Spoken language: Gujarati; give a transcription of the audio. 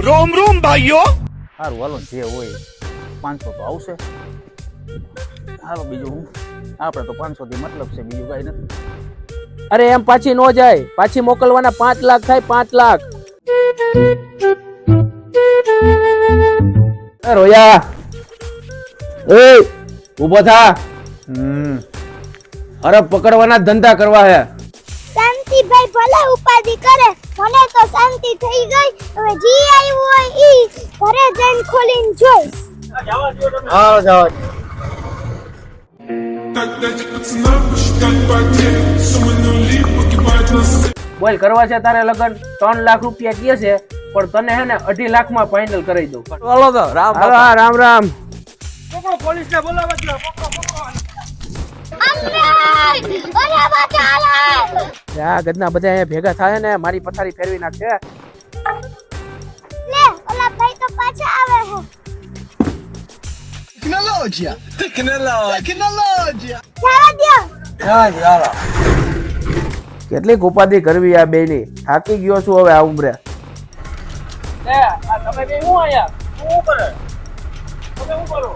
रोम रोम भाइयों. સારું હાલો જે હોય 500 તો આવશે. હાલો બીજું હું આપણે તો 500 થી મતલબ છે, બીજું કઈ નથી. અરે એમ પાછી નો જાય, પાછી મોકલવાના 5 લાખ થાય 5 લાખ. એ રોયા એ ઊભો થા. અરે પકડવાના ધંધા કરવા હે. શાંતિ ભાઈ ભલે ઉપાધિ કરે, મને તો શાંતિ થઈ ગઈ. હવે જી આવ્યું હોય ઈ ઘરે જઈને ખોલીને જોઈશ. હા જાવ. બોલ કરવા છે તારે લગન 3 લાખ રૂપિયા કહે છે, પણ તને હે ને 2.5 લાખ માં ફાઇનલ કરી દઉં. ચાલો તો રામ રામ રામ. પોલીસને બોલાવવા દો. અમને અરે બચાલે. આ ગદના બધા અહીંયા ભેગા થાય ને મારી પથારી ફેરવી નાખશે. લે ઓલા ભાઈ તો પાછા આવે છે. ટેકનોલોજી જવા દ્યો. કેટલીક ઉપાધિ કરવી આ બેની. થાકી ગયો છું હવે આ ઉંમરે. તમે બે હું આયા હું કરે તમે હું કરો